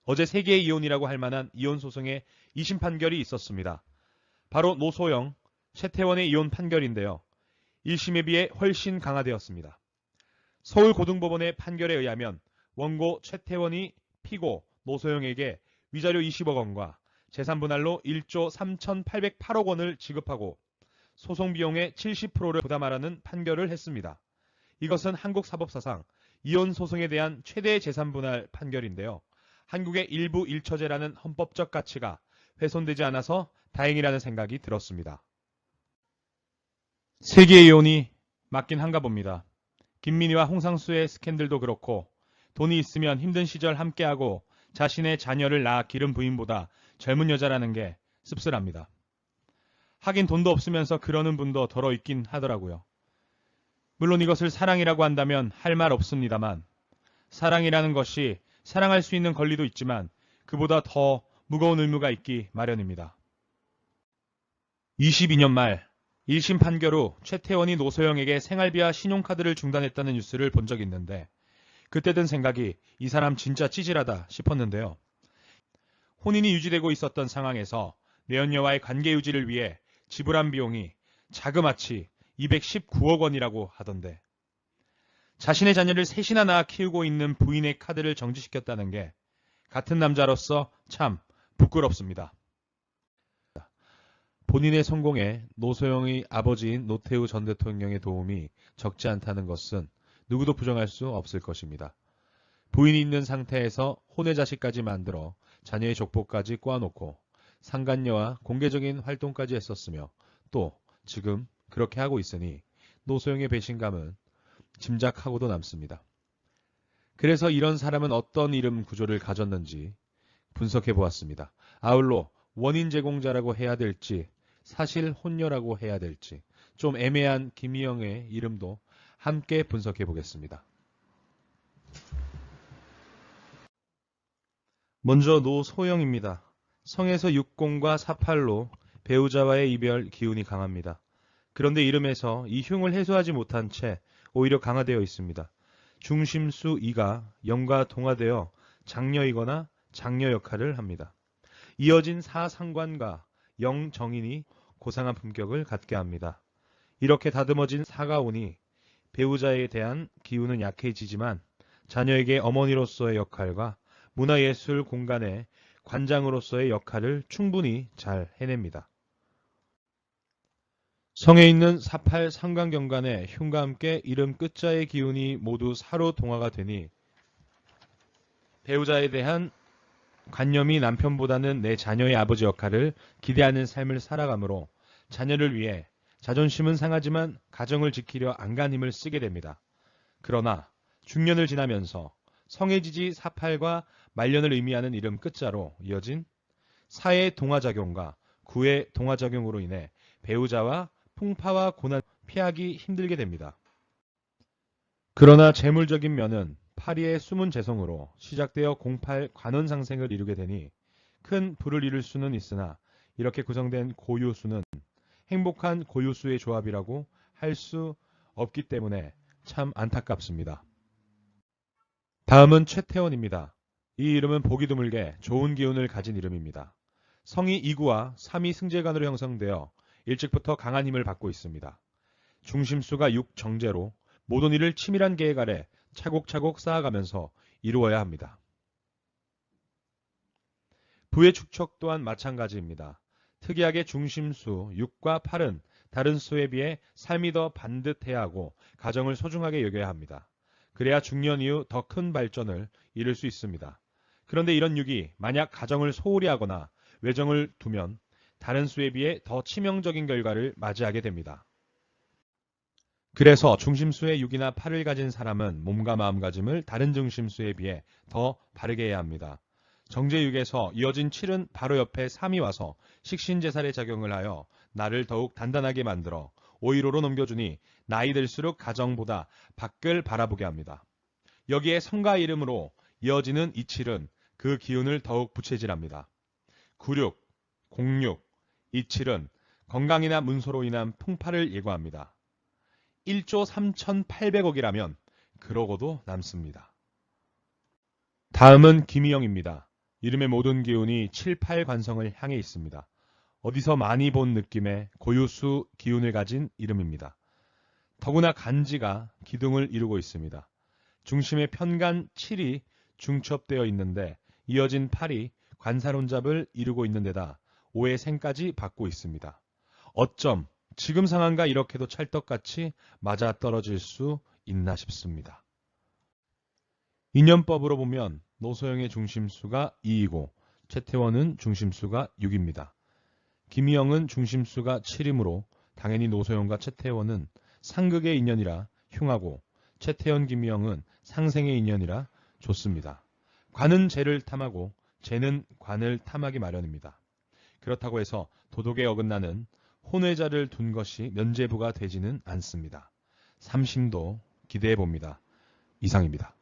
어제 세계 이혼이라고 할 만한 이혼 소송의 2심 판결이 있었습니다. 바로 노소영, 최태원의 이혼 판결인데요. 1심에 비해 훨씬 강화되었습니다. 서울고등법원의 판결에 의하면 원고 최태원이 피고 노소영에게 위자료 20억 원과 재산분할로 1조 3,808억 원을 지급하고 소송 비용의 70%를 부담하라는 판결을 했습니다. 이것은 한국 사법사상 이혼 소송에 대한 최대 재산분할 판결인데요. 한국의 일부 일처제라는 헌법적 가치가 훼손되지 않아서 다행이라는 생각이 들었습니다. 세계 이혼이 맞긴 한가 봅니다. 김민희와 홍상수의 스캔들도 그렇고 돈이 있으면 힘든 시절 함께하고 자신의 자녀를 낳아 기른 부인보다 젊은 여자라는 게 씁쓸합니다. 하긴 돈도 없으면서 그러는 분도 더러 있긴 하더라고요. 물론 이것을 사랑이라고 한다면 할 말 없습니다만 사랑이라는 것이 사랑할 수 있는 권리도 있지만 그보다 더 무거운 의무가 있기 마련입니다. 22년 말 1심 판결 후 최태원이 노소영에게 생활비와 신용카드를 중단했다는 뉴스를 본 적이 있는데 그때 든 생각이 이 사람 진짜 찌질하다 싶었는데요. 혼인이 유지되고 있었던 상황에서 내연녀와의 관계 유지를 위해 지불한 비용이 자그마치 219억 원이라고 하던데 자신의 자녀를 셋이나 낳아 키우고 있는 부인의 카드를 정지시켰다는 게 같은 남자로서 참 부끄럽습니다. 본인의 성공에 노소영의 아버지인 노태우 전 대통령의 도움이 적지 않다는 것은 누구도 부정할 수 없을 것입니다. 부인이 있는 상태에서 혼외 자식까지 만들어 자녀의 족보까지 꼬아놓고 상간녀와 공개적인 활동까지 했었으며 또 지금 그렇게 하고 있으니 노소영의 배신감은 짐작하고도 남습니다. 그래서 이런 사람은 어떤 이름 구조를 가졌는지 분석해 보았습니다. 아울러 원인 제공자라고 해야 될지 사실 혼녀라고 해야 될지 좀 애매한 김희영의 이름도 함께 분석해 보겠습니다. 먼저 노소영입니다. 성에서 60과 48로 배우자와의 이별 기운이 강합니다. 그런데 이름에서 이 흉을 해소하지 못한 채 오히려 강화되어 있습니다. 중심수 2가 0과 동화되어 장녀이거나 장녀 역할을 합니다. 이어진 사상관과 영정인이 고상한 품격을 갖게 합니다. 이렇게 다듬어진 사가 오니 배우자에 대한 기운은 약해지지만 자녀에게 어머니로서의 역할과 문화예술 공간의 관장으로서의 역할을 충분히 잘 해냅니다. 성에 있는 48 상관경관의 흉과 함께 이름 끝자의 기운이 모두 사로 동화가 되니 배우자에 대한 관념이 남편보다는 내 자녀의 아버지 역할을 기대하는 삶을 살아가므로 자녀를 위해 자존심은 상하지만 가정을 지키려 안간힘을 쓰게 됩니다. 그러나 중년을 지나면서 성해지지 48과 말년을 의미하는 이름 끝자로 이어진 사의 동화작용과 구의 동화작용으로 인해 배우자와 풍파와 고난 피하기 힘들게 됩니다. 그러나 재물적인 면은 파리의 숨은 재성으로 시작되어 08 관원상생을 이루게 되니 큰 부를 이룰 수는 있으나 이렇게 구성된 고유수는 행복한 고유수의 조합이라고 할 수 없기 때문에 참 안타깝습니다. 다음은 최태원입니다. 이 이름은 보기 드물게 좋은 기운을 가진 이름입니다. 성이 2구와 3이 승제간으로 형성되어 일찍부터 강한 힘을 받고 있습니다. 중심수가 6 정제로 모든 일을 치밀한 계획 아래 차곡차곡 쌓아가면서 이루어야 합니다. 부의 축척 또한 마찬가지입니다. 특이하게 중심수 6과 8은 다른 수에 비해 삶이 더 반듯해야 하고 가정을 소중하게 여겨야 합니다. 그래야 중년 이후 더 큰 발전을 이룰 수 있습니다. 그런데 이런 6이 만약 가정을 소홀히 하거나 외정을 두면 다른 수에 비해 더 치명적인 결과를 맞이하게 됩니다. 그래서 중심수의 6이나 8을 가진 사람은 몸과 마음가짐을 다른 중심수에 비해 더 바르게 해야 합니다. 정제6에서 이어진 7은 바로 옆에 3이 와서 식신제살의 작용을 하여 나를 더욱 단단하게 만들어 515로 넘겨주니 나이 들수록 가정보다 밖을 바라보게 합니다. 여기에 성가 이름으로 이어지는 27은 그 기운을 더욱 부채질합니다. 96, 06, 27은 건강이나 문서로 인한 풍파를 예고합니다. 1조 3,800억이라면 그러고도 남습니다. 다음은 김희영입니다. 이름의 모든 기운이 7, 8관성을 향해 있습니다. 어디서 많이 본 느낌의 고유수 기운을 가진 이름입니다. 더구나 간지가 기둥을 이루고 있습니다. 중심의 편간 7이 중첩되어 있는데 이어진 8이 관사론잡을 이루고 있는 데다 5의 생까지 받고 있습니다. 어쩜 지금 상황과 이렇게도 찰떡같이 맞아떨어질 수 있나 싶습니다. 인연법으로 보면 노소영의 중심수가 2이고 최태원은 중심수가 6입니다. 김희영은 중심수가 7이므로 당연히 노소영과 최태원은 상극의 인연이라 흉하고 최태원, 김희영은 상생의 인연이라 좋습니다. 관은 재를 탐하고 재는 관을 탐하기 마련입니다. 그렇다고 해서 도덕에 어긋나는 혼외자를 둔 것이 면죄부가 되지는 않습니다. 삼심도 기대해 봅니다. 이상입니다.